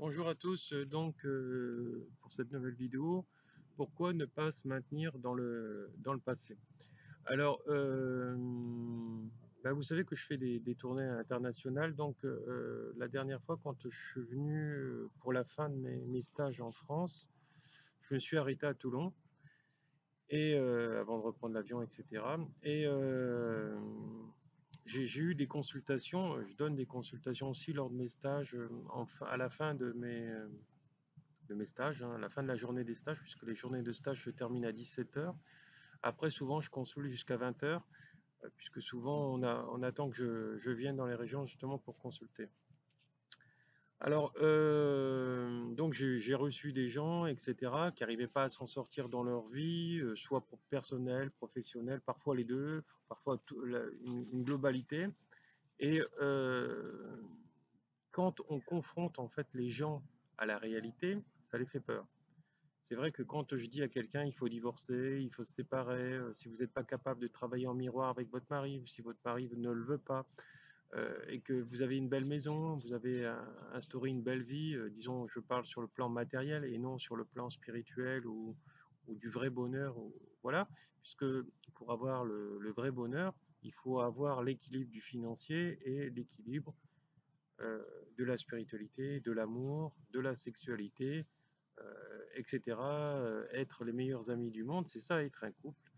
Bonjour à tous, pour cette nouvelle vidéo, pourquoi ne pas se maintenir dans le passé? Alors, vous savez que je fais des tournées internationales, la dernière fois quand je suis venu, pour la fin de mes stages en France, je me suis arrêté à Toulon avant de reprendre l'avion et cetera j'ai eu des consultations, je donne des consultations aussi lors de mes stages, à la fin de mes stages, hein, à la fin de la journée des stages, puisque les journées de stage se terminent à 17 heures. Après, souvent, je consulte jusqu'à 20 heures, puisque souvent, on attend que je vienne dans les régions justement pour consulter. Alors, donc j'ai reçu des gens, etc., qui n'arrivaient pas à s'en sortir dans leur vie, soit pour personnel, professionnel, parfois les deux, parfois une globalité. Et quand on confronte en fait les gens à la réalité, ça les fait peur. C'est vrai que quand je dis à quelqu'un il faut divorcer, il faut se séparer, si vous n'êtes pas capable de travailler en miroir avec votre mari, si votre mari ne le veut pas, et que vous avez une belle maison, vous avez instauré une belle vie, disons, je parle sur le plan matériel et non sur le plan spirituel ou du vrai bonheur, voilà, puisque pour avoir le vrai bonheur, il faut avoir l'équilibre du financier et l'équilibre de la spiritualité, de l'amour, de la sexualité, etc. Être les meilleurs amis du monde, c'est ça être un couple.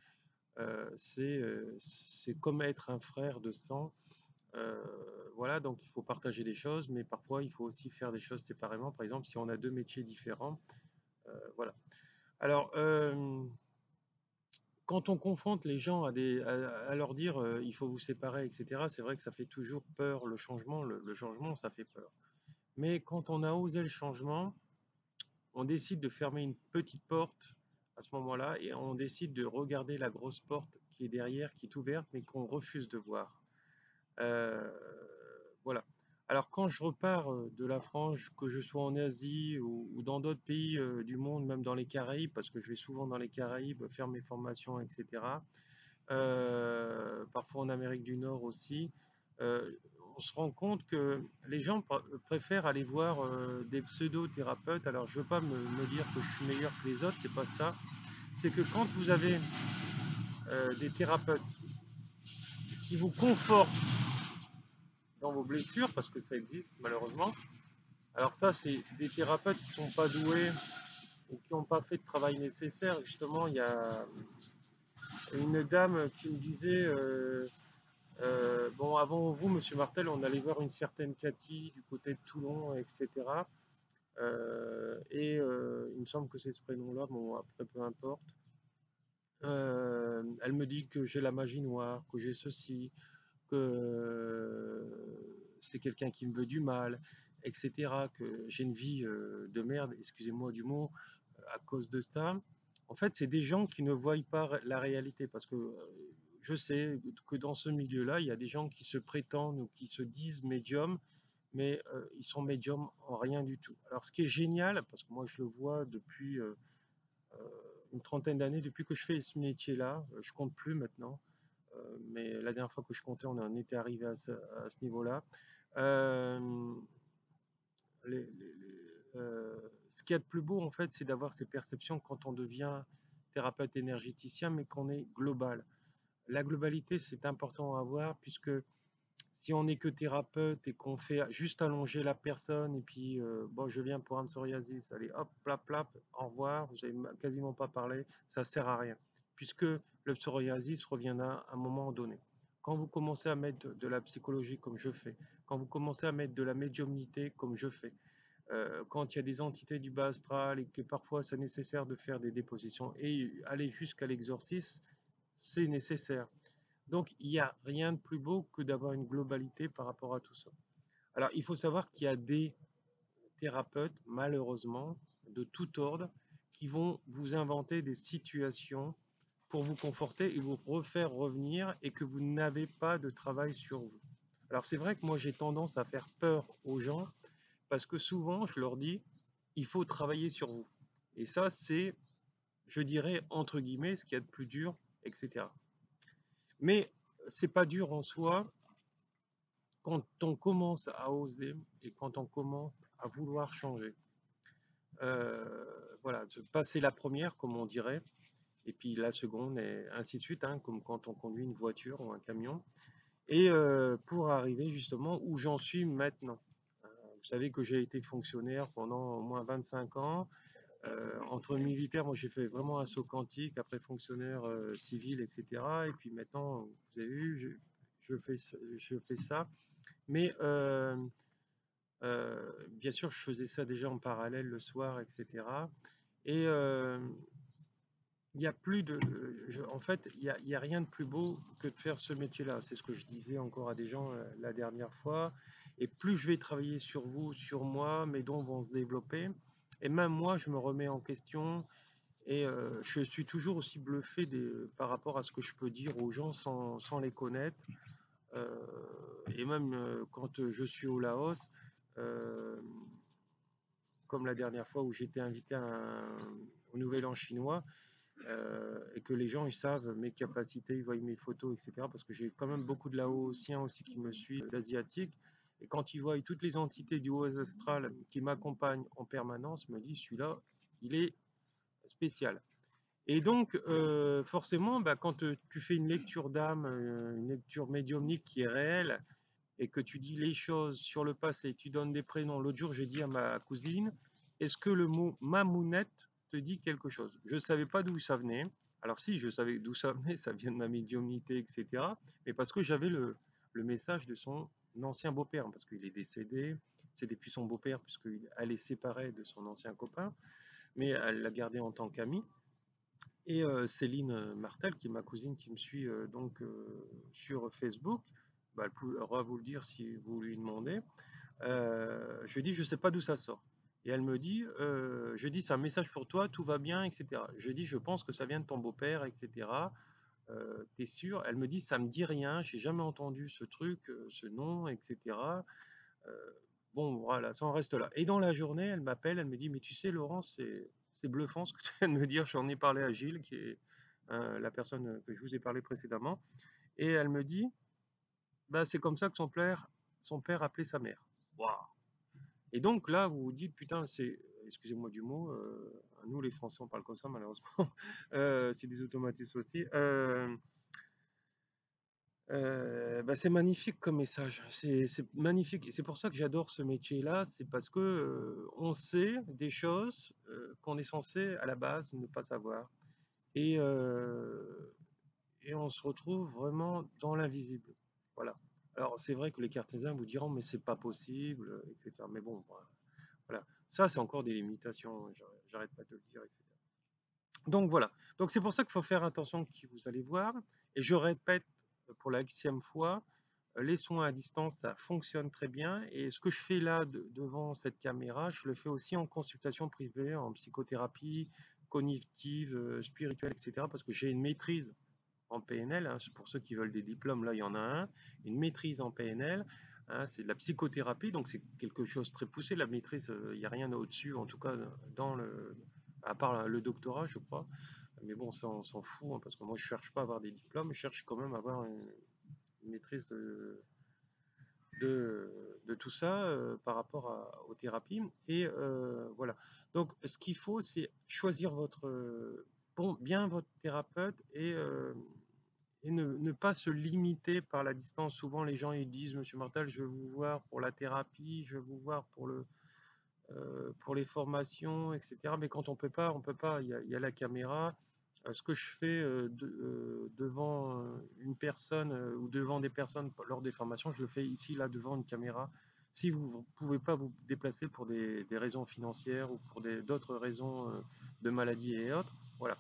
C'est comme être un frère de sang. Voilà, donc il faut partager des choses, mais parfois il faut aussi faire des choses séparément. Par exemple, si on a deux métiers différents, voilà. Alors, quand on confronte les gens à leur dire il faut vous séparer, etc., c'est vrai que ça fait toujours peur le changement. Le changement, ça fait peur. Mais quand on a osé le changement, on décide de fermer une petite porte à ce moment-là et on décide de regarder la grosse porte qui est derrière, qui est ouverte, mais qu'on refuse de voir. Euh, voilà. Alors quand je repars de la France, que je sois en Asie ou dans d'autres pays du monde, même dans les Caraïbes, parce que je vais souvent dans les Caraïbes faire mes formations, etc. Parfois en Amérique du Nord aussi, euh, on se rend compte que les gens préfèrent aller voir des pseudo-thérapeutes. Alors je veux pas me dire que je suis meilleur que les autres, c'est pas ça. C'est que quand vous avez des thérapeutes qui vous confortent dans vos blessures, parce que ça existe malheureusement, alors ça c'est des thérapeutes qui sont pas doués ou qui n'ont pas fait de travail nécessaire. Justement, il y a une dame qui me disait bon, avant vous, Monsieur Martel, on allait voir une certaine Cathy du côté de Toulon, etc. Il me semble que c'est ce prénom-là, bon, après, peu importe. Elle me dit que j'ai la magie noire, que j'ai ceci, que c'est quelqu'un qui me veut du mal, etc. Que j'ai une vie de merde, excusez-moi du mot, à cause de ça. En fait, c'est des gens qui ne voient pas la réalité parce que je sais que dans ce milieu-là, il y a des gens qui se prétendent ou qui se disent médiums, mais ils sont médiums en rien du tout. Alors, ce qui est génial, parce que moi je le vois depuis une trentaine d'années, depuis que je fais ce métier-là, je compte plus maintenant, mais la dernière fois que je comptais, on en était arrivé à ce niveau-là. Euh, Ce qu'il y a de plus beau, en fait, c'est d'avoir ces perceptions quand on devient thérapeute énergéticien, mais qu'on est global. La globalité, c'est important à avoir, puisque si on n'est que thérapeute et qu'on fait juste allonger la personne, et puis, bon, je viens pour un psoriasis, allez, hop, plap, plap, au revoir, vous n'avez quasiment pas parlé, ça sert à rien, puisque le psoriasis reviendra à un moment donné. Quand vous commencez à mettre de la psychologie comme je fais, quand vous commencez à mettre de la médiumnité comme je fais, quand il y a des entités du bas astral et que parfois c'est nécessaire de faire des dépositions et aller jusqu'à l'exorcisme, c'est nécessaire. Donc il n'y a rien de plus beau que d'avoir une globalité par rapport à tout ça. Alors il faut savoir qu'il y a des thérapeutes, malheureusement, de tout ordre, qui vont vous inventer des situations pour vous conforter et vous refaire revenir et que vous n'avez pas de travail sur vous. Alors c'est vrai que moi j'ai tendance à faire peur aux gens parce que souvent, je leur dis, il faut travailler sur vous. Et ça, c'est, je dirais, entre guillemets, ce qu'il y a de plus dur, etc. Mais c'est pas dur en soi quand on commence à oser et quand on commence à vouloir changer, voilà, de passer la première, comme on dirait, et puis la seconde, et ainsi de suite, hein, comme quand on conduit une voiture ou un camion, et pour arriver justement où j'en suis maintenant. Vous savez que j'ai été fonctionnaire pendant au moins 25 ans. Entre militaires, moi j'ai fait vraiment un saut quantique, après fonctionnaire civil, etc. Et puis maintenant, vous avez vu, je fais ça. Mais bien sûr, je faisais ça déjà en parallèle le soir, etc. Et il y a plus de, en fait, il y a rien de plus beau que de faire ce métier-là. C'est ce que je disais encore à des gens la dernière fois. Et plus je vais travailler sur vous, sur moi, mes dons vont se développer. Et même moi, je me remets en question. Et je suis toujours aussi bluffé par rapport à ce que je peux dire aux gens sans les connaître. Euh, et même quand je suis au Laos, euh, comme la dernière fois où j'étais invité au Nouvel An chinois, et que les gens ils savent mes capacités, ils voient mes photos, etc. Parce que j'ai quand même beaucoup de Laotiens aussi qui me suivent, d'Asiatiques. Et quand ils voient toutes les entités du haut astral qui m'accompagnent en permanence, me disent celui-là, il est spécial. Et donc, forcément, bah, quand tu fais une lecture d'âme, une lecture médiumnique qui est réelle, et que tu dis les choses sur le passé, tu donnes des prénoms. L'autre jour, j'ai dit à ma cousine, est-ce que le mot mamounette te dit quelque chose? Je ne savais pas d'où ça venait. Alors si, je savais d'où ça venait, ça vient de ma médiumnité, etc. Mais parce que j'avais le message de son ancien beau-père, parce qu'il est décédé, c'est depuis son beau-père, puisqu'elle est séparée de son ancien copain, mais elle l'a gardé en tant qu'ami. Et Céline Martel, qui est ma cousine qui me suit sur Facebook, bah, elle pourra vous le dire si vous lui demandez. Je lui dis, je ne sais pas d'où ça sort. Et elle me dit, je dis, c'est un message pour toi, tout va bien, etc. Je dis, je pense que ça vient de ton beau-père, etc. T'es sûr? Elle me dit, ça me dit rien, j'ai jamais entendu ce truc, ce nom, etc. Euh, bon, voilà, ça en reste là. Et dans la journée, elle m'appelle, elle me dit, mais tu sais, Laurent, c'est bluffant ce que tu viens de me dire. J'en ai parlé à Gilles, qui est la personne que je vous ai parlé précédemment. Et elle me dit, bah, c'est comme ça que son père appelait sa mère. Waouh! Et donc là, vous vous dites, putain, excusez-moi du mot, nous les Français, on parle comme ça malheureusement, c'est des automatismes aussi. Bah, c'est magnifique comme message, c'est magnifique. Et c'est pour ça que j'adore ce métier-là, c'est parce que on sait des choses qu'on est censé à la base ne pas savoir. Et, et on se retrouve vraiment dans l'invisible. Voilà. Alors c'est vrai que les cartésiens vous diront, mais c'est pas possible, etc. Mais bon, voilà. Ça, c'est encore des limitations, j'arrête pas de le dire, etc. Donc voilà. Donc c'est pour ça qu'il faut faire attention qui vous allez voir. Et je répète pour la xème fois, les soins à distance, ça fonctionne très bien. Et ce que je fais là devant cette caméra, je le fais aussi en consultation privée, en psychothérapie cognitive, spirituelle, etc. Parce que j'ai une maîtrise en PNL, hein, pour ceux qui veulent des diplômes, là il y en a un, une maîtrise en PNL, hein, c'est de la psychothérapie, donc c'est quelque chose de très poussé, la maîtrise, il n'y a rien au-dessus, en tout cas à part le doctorat je crois, mais bon ça on s'en fout, hein, parce que moi je cherche pas à avoir des diplômes, je cherche quand même à avoir une maîtrise de, de tout ça par rapport aux thérapies, et voilà. Donc ce qu'il faut c'est choisir bien votre thérapeute, et ne pas se limiter par la distance. Souvent, les gens ils disent, Monsieur Martel, je veux vous voir pour la thérapie, je veux vous voir pour les formations, etc. Mais quand on peut pas, on peut pas. Il y a la caméra. Ce que je fais devant une personne ou devant des personnes lors des formations, je le fais ici, là, devant une caméra. Si vous ne pouvez pas vous déplacer pour des raisons financières ou pour d'autres raisons de maladie et autres, voilà.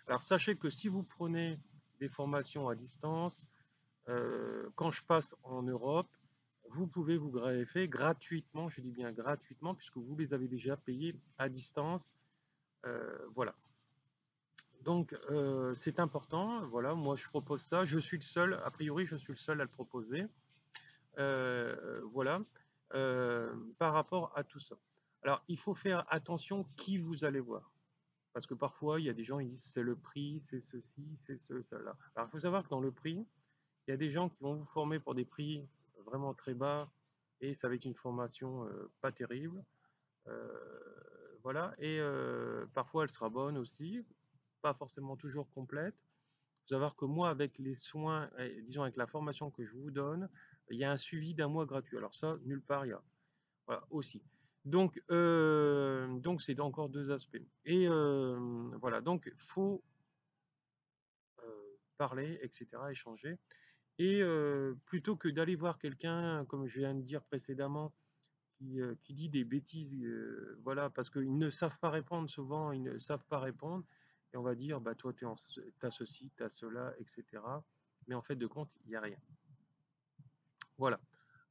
Alors sachez que si vous prenez des formations à distance, quand je passe en Europe, vous pouvez vous greffer gratuitement, je dis bien gratuitement, puisque vous les avez déjà payés à distance. Voilà. Donc c'est important. Voilà, moi je propose ça. Je suis le seul, a priori, je suis le seul à le proposer. Voilà. Par rapport à tout ça. Alors il faut faire attention qui vous allez voir. Parce que parfois, il y a des gens qui disent c'est le prix, c'est ceci, c'est cela. Alors il faut savoir que dans le prix, il y a des gens qui vont vous former pour des prix vraiment très bas, et ça va être une formation pas terrible. Voilà, et parfois elle sera bonne aussi, pas forcément toujours complète. Il faut savoir que moi, avec les soins, disons avec la formation que je vous donne, il y a un suivi d'un mois gratuit. Alors ça, nulle part il y a. Voilà, aussi. Donc c'est encore deux aspects. Et voilà, donc faut parler, etc., échanger. Et plutôt que d'aller voir quelqu'un, comme je viens de dire précédemment, qui dit des bêtises, voilà, parce qu'ils ne savent pas répondre souvent, ils ne savent pas répondre, et on va dire, bah toi, tu as ceci, tu as cela, etc. Mais en fait, de compte, il n'y a rien. Voilà.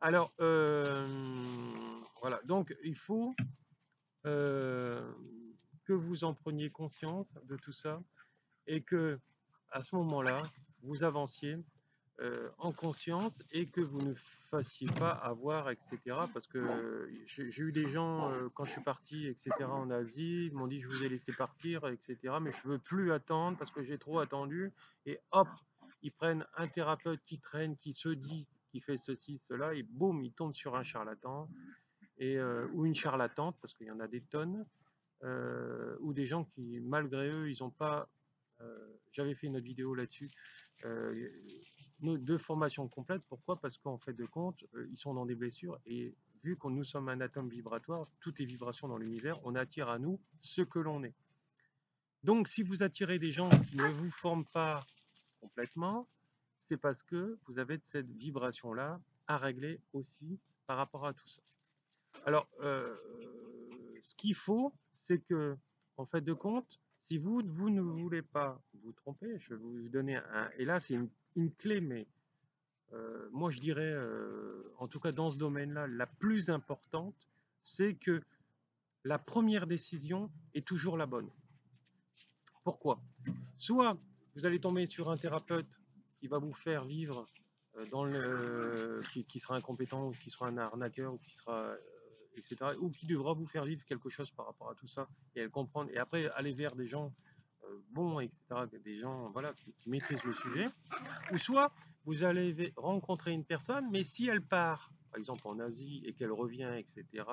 Alors, voilà, donc il faut que vous en preniez conscience de tout ça, et que à ce moment-là, vous avanciez en conscience, et que vous ne fassiez pas avoir, etc. Parce que j'ai eu des gens, quand je suis parti, etc., en Asie, ils m'ont dit je vous ai laissé partir, etc. Mais je veux plus attendre parce que j'ai trop attendu. Et hop, ils prennent un thérapeute qui traîne, qui se dit, qui fait ceci, cela, et boum, ils tombent sur un charlatan, et, ou une charlatante, parce qu'il y en a des tonnes, ou des gens qui, malgré eux, ils n'ont pas... J'avais fait une autre vidéo là-dessus, euh, de formation complète. Pourquoi? Parce qu'en fait de compte, ils sont dans des blessures, et vu que nous sommes un atome vibratoire, toutes les vibrations dans l'univers, on attire à nous ce que l'on est. Donc si vous attirez des gens qui ne vous forment pas complètement, c'est parce que vous avez cette vibration-là à régler aussi par rapport à tout ça. Alors, ce qu'il faut, c'est que, en fait de compte, si vous ne voulez pas vous tromper, je vais vous donner un... Et là, c'est une clé, mais moi, je dirais, en tout cas dans ce domaine-là, la plus importante, c'est que la première décision est toujours la bonne. Pourquoi? Soit vous allez tomber sur un thérapeute qui va vous faire vivre qui sera incompétent, ou qui sera un arnaqueur, ou qui sera, etc., ou qui devra vous faire vivre quelque chose par rapport à tout ça, et comprendre, et après aller vers des gens bons, etc., des gens, voilà, qui maîtrisent le sujet. Ou soit vous allez rencontrer une personne, mais si elle part, par exemple en Asie, et qu'elle revient, etc.,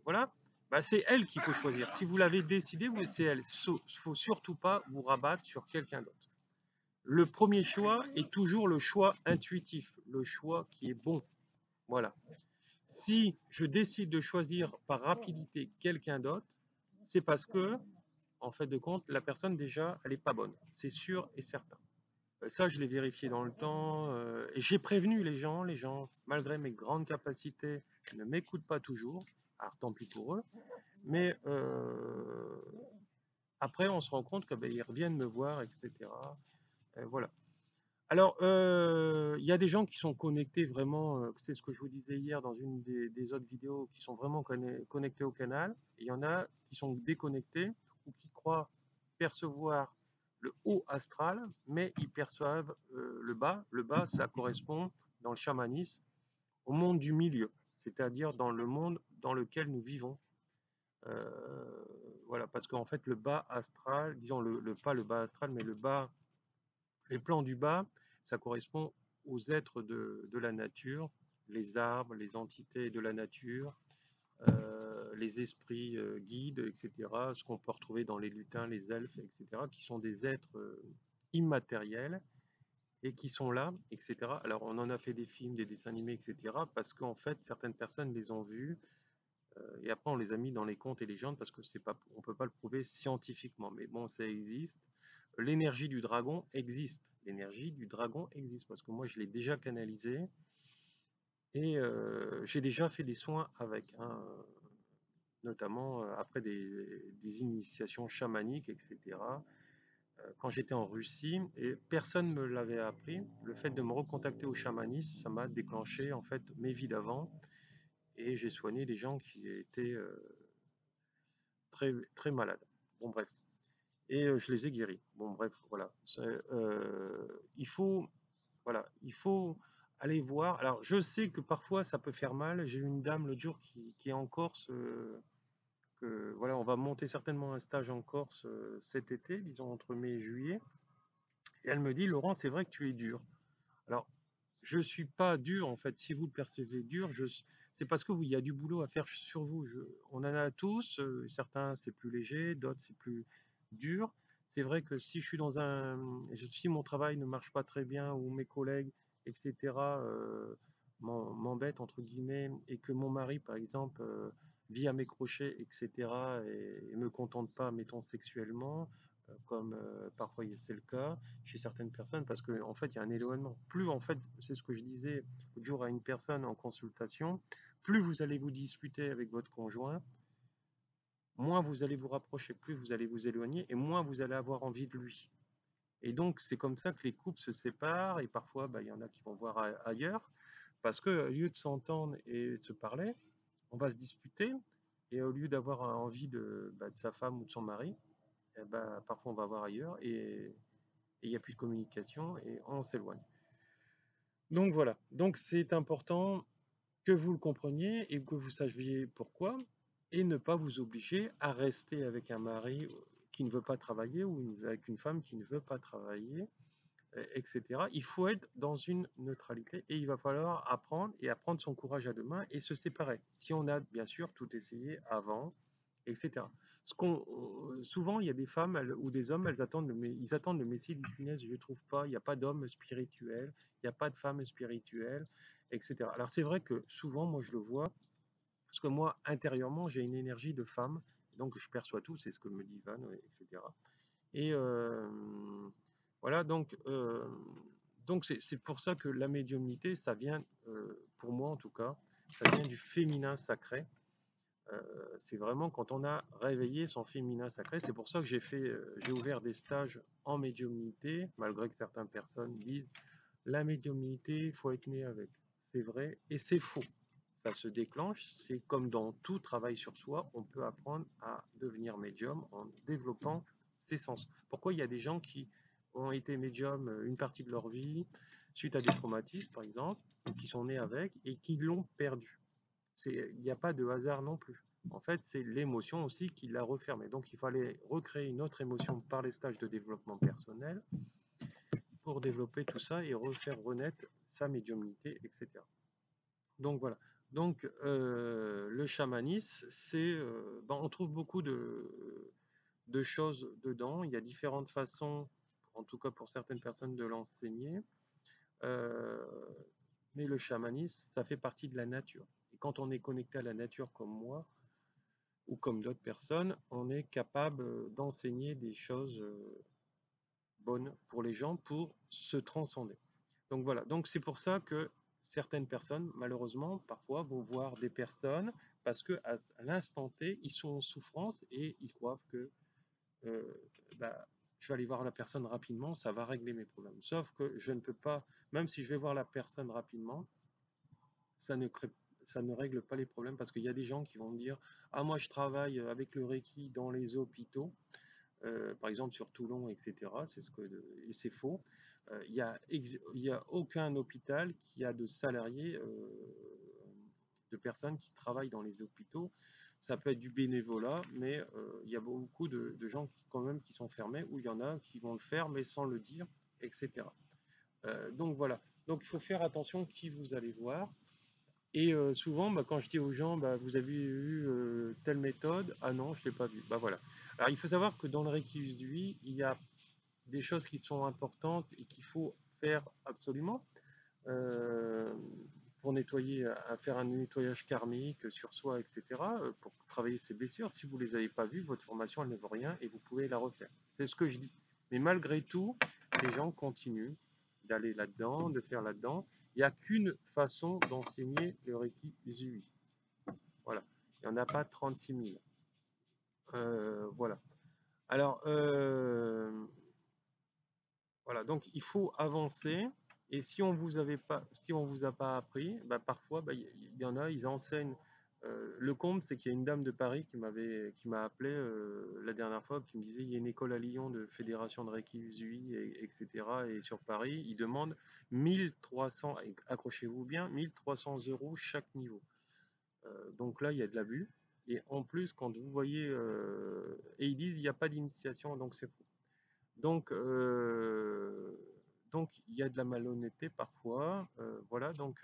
voilà, bah c'est elle qu'il faut choisir. Si vous l'avez décidé, c'est elle. Il ne faut surtout pas vous rabattre sur quelqu'un d'autre. Le premier choix est toujours le choix intuitif, le choix qui est bon. Voilà. Si je décide de choisir par rapidité quelqu'un d'autre, c'est parce que, en fait de compte, la personne déjà, elle n'est pas bonne. C'est sûr et certain. Ça, je l'ai vérifié dans le temps, et j'ai prévenu les gens, malgré mes grandes capacités, ne m'écoutent pas toujours, alors tant pis pour eux, mais après, on se rend compte que, ben, ils reviennent me voir, etc. Voilà. Alors, il y a des gens qui sont connectés vraiment, c'est ce que je vous disais hier dans une des autres vidéos, qui sont vraiment connectés au canal, et il y en a qui sont déconnectés, ou qui croient percevoir le haut astral, mais ils perçoivent le bas. Le bas, ça correspond dans le chamanisme au monde du milieu, c'est-à-dire dans le monde dans lequel nous vivons. Voilà, parce qu'en fait, le bas astral, disons pas le bas astral, mais le bas, les plans du bas, ça correspond aux êtres de la nature, les arbres, les entités de la nature, les esprits guides, etc. Ce qu'on peut retrouver dans les lutins, les elfes, etc., qui sont des êtres immatériels, et qui sont là, etc. Alors on en a fait des films, des dessins animés, etc., parce qu'en fait, certaines personnes les ont vus, et après on les a mis dans les contes et légendes, parce que c'est pas, on peut pas le prouver scientifiquement, mais bon, ça existe. L'énergie du dragon existe. L'énergie du dragon existe, parce que moi je l'ai déjà canalisé, et j'ai déjà fait des soins avec, hein, notamment après des initiations chamaniques, etc. Quand j'étais en Russie, et personne ne me l'avait appris, le fait de me recontacter au chamanisme, ça m'a déclenché en fait mes vies d'avant, et j'ai soigné des gens qui étaient très, très malades. Bon bref. Et je les ai guéris. Bon bref, voilà. Il faut, voilà, il faut aller voir. Alors je sais que parfois ça peut faire mal. J'ai eu une dame l'autre jour qui est en Corse. Voilà, on va monter certainement un stage en Corse cet été, disons entre mai et juillet. Et elle me dit, Laurent, c'est vrai que tu es dur. Alors je suis pas dur en fait. Si vous le percevez dur, c'est parce que il y a du boulot à faire sur vous. On en a tous. Certains c'est plus léger, d'autres c'est plus dur. C'est vrai que si je suis si mon travail ne marche pas très bien ou mes collègues, etc. M'embêtent entre guillemets et que mon mari par exemple vit à mes crochets, etc. Et me contente pas, mettons sexuellement, comme parfois c'est le cas chez certaines personnes parce qu'en fait il y a un éloignement. Plus en fait, c'est ce que je disais l'autre jour à une personne en consultation, plus vous allez vous disputer avec votre conjoint, moins vous allez vous rapprocher, plus vous allez vous éloigner et moins vous allez avoir envie de lui. Et donc c'est comme ça que les couples se séparent et parfois il y en a qui vont voir ailleurs parce que au lieu de s'entendre et se parler, on va se disputer et au lieu d'avoir envie de sa femme ou de son mari, parfois on va voir ailleurs et il n'y a plus de communication et on s'éloigne. Donc voilà, donc c'est important que vous le compreniez et que vous sachiez pourquoi et ne pas vous obliger à rester avec un mari qui ne veut pas travailler ou avec une femme qui ne veut pas travailler, etc. Il faut être dans une neutralité et il va falloir apprendre et apprendre son courage à deux mains et se séparer. Si on a bien sûr tout essayé avant, etc. Souvent, il y a des femmes ou des hommes, ils attendent le Messie du tunnel, je ne trouve pas, il n'y a pas d'homme spirituel, il n'y a pas de femme spirituelle, etc. Alors c'est vrai que souvent, moi je le vois, parce que moi, intérieurement, j'ai une énergie de femme, donc je perçois tout, c'est ce que me dit Van, ouais, etc. Et voilà, donc c'est pour ça que la médiumnité, ça vient, pour moi en tout cas, ça vient du féminin sacré. C'est vraiment quand on a réveillé son féminin sacré. C'est pour ça que j'ai ouvert des stages en médiumnité, malgré que certaines personnes disent la médiumnité, il faut être né avec. C'est vrai et c'est faux. Ça se déclenche. C'est comme dans tout travail sur soi, on peut apprendre à devenir médium en développant ses sens. Pourquoi il y a des gens qui ont été médiums une partie de leur vie, suite à des traumatismes par exemple, ou qui sont nés avec et qui l'ont perdu. Il n'y a pas de hasard non plus. En fait, c'est l'émotion aussi qui l'a refermé. Donc, il fallait recréer une autre émotion par les stages de développement personnel pour développer tout ça et refaire renaître sa médiumnité, etc. Donc, voilà. Donc, le chamanisme, on trouve beaucoup de choses dedans. Il y a différentes façons, en tout cas pour certaines personnes, de l'enseigner. Euh, mais le chamanisme, ça fait partie de la nature. Et quand on est connecté à la nature comme moi, ou comme d'autres personnes, on est capable d'enseigner des choses bonnes pour les gens pour se transcender. Donc voilà, donc c'est pour ça que certaines personnes, malheureusement, parfois vont voir des personnes parce que à l'instant T, ils sont en souffrance et ils croient que euh, bah, je vais aller voir la personne rapidement, ça va régler mes problèmes. Sauf que je ne peux pas, même si je vais voir la personne rapidement, ça ne crée, ça ne règle pas les problèmes parce qu'il y a des gens qui vont me dire ah moi je travaille avec le Reiki dans les hôpitaux, par exemple sur Toulon, etc. Et c'est faux. Il y a aucun hôpital qui a de salariés, de personnes qui travaillent dans les hôpitaux. Ça peut être du bénévolat, mais il y a beaucoup de gens quand même qui sont fermés, ou il y en a qui vont le faire mais sans le dire, etc. Donc voilà. Donc il faut faire attention qui vous allez voir. Et souvent, quand je dis aux gens, vous avez eu telle méthode, ah non, je ne l'ai pas vu. Bah voilà. Alors il faut savoir que dans le Reiki Usui, il y a des choses qui sont importantes et qu'il faut faire absolument euh, pour nettoyer, à faire un nettoyage karmique sur soi, etc., pour travailler ses blessures. Si vous ne les avez pas vues, votre formation, elle ne vaut rien et vous pouvez la refaire. C'est ce que je dis. Mais malgré tout, les gens continuent d'aller là-dedans, de faire là-dedans. Il n'y a qu'une façon d'enseigner le Reiki Usui. Voilà. Il n'y en a pas 36 000. Voilà. Alors, voilà, donc il faut avancer. Et si on vous avait pas, si on vous a pas appris, parfois, il y en a, ils enseignent. Le comble, c'est qu'il y a une dame de Paris qui m'a appelé la dernière fois, qui me disait il y a une école à Lyon de fédération de Reiki Usui, etc. Et sur Paris, ils demandent 1300, accrochez-vous bien, 1300 € chaque niveau. Donc là, il y a de l'abus. Et en plus, quand vous voyez, et ils disent il n'y a pas d'initiation, donc c'est faux. Donc, donc il y a de la malhonnêteté parfois, voilà, donc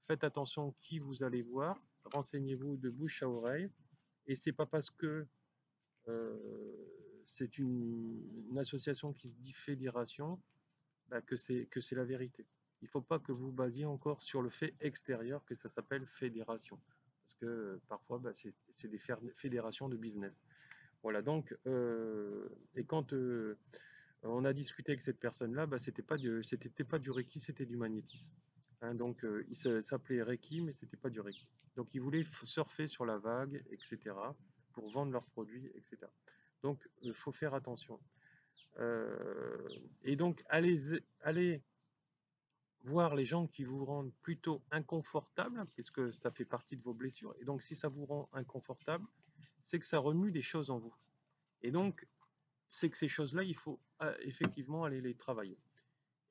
faites attention qui vous allez voir, renseignez-vous de bouche à oreille, et c'est pas parce que c'est une association qui se dit fédération bah, que c'est la vérité. Il ne faut pas que vous basiez encore sur le fait extérieur que ça s'appelle fédération. Parce que parfois, bah, c'est des fédérations de business. Voilà, donc, et quand on a discuté avec cette personne-là, bah, c'était pas du Reiki, c'était du magnétisme. Hein, donc, il s'appelait Reiki, mais c'était pas du Reiki. Donc, ils voulaient surfer sur la vague, etc., pour vendre leurs produits, etc. Donc, il faut faire attention. Et donc, allez voir les gens qui vous rendent plutôt inconfortable, puisque ça fait partie de vos blessures. Et donc, si ça vous rend inconfortable, c'est que ça remue des choses en vous. Et donc, c'est que ces choses-là, il faut effectivement aller les travailler.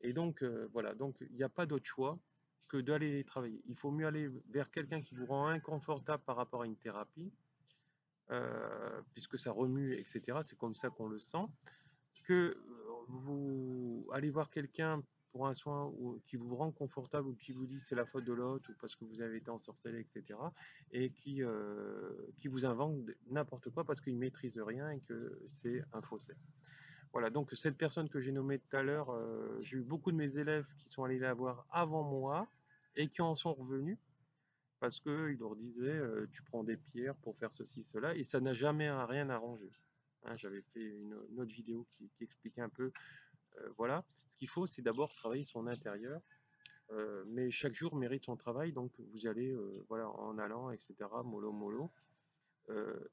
Et donc, voilà, donc il n'y a pas d'autre choix que d'aller les travailler. Il faut mieux aller vers quelqu'un qui vous rend inconfortable par rapport à une thérapie, puisque ça remue, etc. C'est comme ça qu'on le sent, que vous allez voir quelqu'un pour un soin qui vous rend confortable ou qui vous dit c'est la faute de l'autre ou parce que vous avez été ensorcelé, etc. Et qui vous invente n'importe quoi parce qu'il ne maîtrise rien et que c'est un faussaire. Voilà, donc cette personne que j'ai nommée tout à l'heure, j'ai eu beaucoup de mes élèves qui sont allés la voir avant moi et qui en sont revenus parce qu'ils leur disaient tu prends des pierres pour faire ceci, cela, et ça n'a jamais rien arrangé. Hein, j'avais fait une autre vidéo qui expliquait un peu, voilà. Ce qu'il faut, c'est d'abord travailler son intérieur, mais chaque jour mérite son travail, donc vous allez, voilà, en allant, etc., mollo mollo,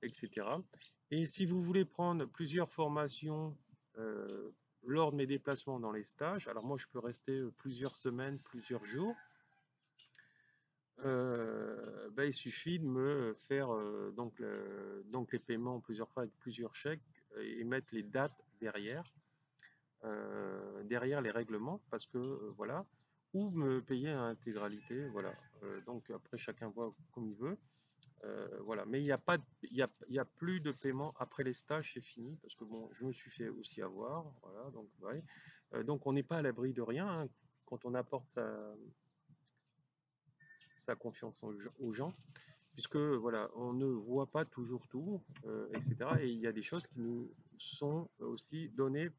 etc. Et si vous voulez prendre plusieurs formations lors de mes déplacements dans les stages, alors moi je peux rester plusieurs semaines, plusieurs jours, bah, il suffit de me faire donc les paiements plusieurs fois avec plusieurs chèques et mettre les dates derrière les règlements, parce que voilà, ou me payer à intégralité, voilà. Donc après chacun voit comme il veut. Voilà, mais il n'y a pas, il y a plus de paiement après les stages, c'est fini, parce que bon, je me suis fait aussi avoir, voilà, donc ouais. Donc on n'est pas à l'abri de rien hein, quand on apporte sa confiance aux gens, puisque voilà, on ne voit pas toujours tout, etc. Et il y a des choses qui nous sont aussi données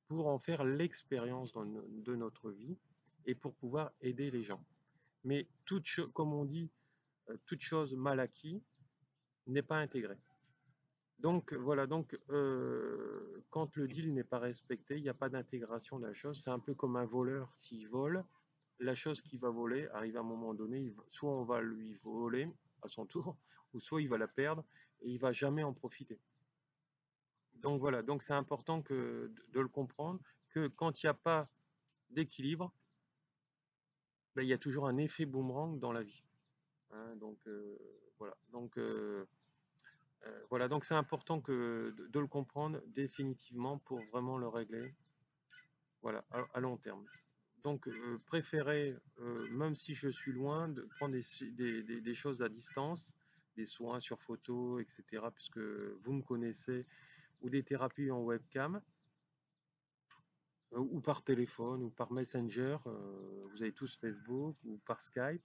pour en faire l'expérience de notre vie et pour pouvoir aider les gens. Mais comme on dit, toute chose mal acquise n'est pas intégrée. Donc voilà, donc quand le deal n'est pas respecté, il n'y a pas d'intégration de la chose. C'est un peu comme un voleur s'il vole, la chose qu'il va voler arrive à un moment donné, soit on va lui voler à son tour, ou soit il va la perdre et il va jamais en profiter. Donc voilà, donc c'est important de le comprendre, que quand il n'y a pas d'équilibre, ben, il y a toujours un effet boomerang dans la vie. Hein, donc voilà, donc voilà, donc c'est important de le comprendre définitivement pour vraiment le régler, voilà, à long terme. Donc préférez, même si je suis loin, de prendre des choses à distance, des soins sur photo, etc., puisque vous me connaissez, ou des thérapies en webcam, ou par téléphone, ou par Messenger, vous avez tous Facebook, ou par Skype,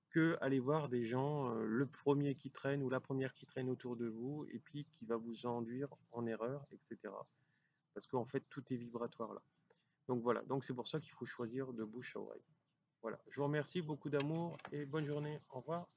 que aller voir des gens, le premier qui traîne ou la première qui traîne autour de vous, et puis qui va vous induire en erreur, etc. Parce qu'en fait, tout est vibratoire là. Donc voilà, donc c'est pour ça qu'il faut choisir de bouche à oreille. Voilà, je vous remercie, beaucoup d'amour et bonne journée. Au revoir.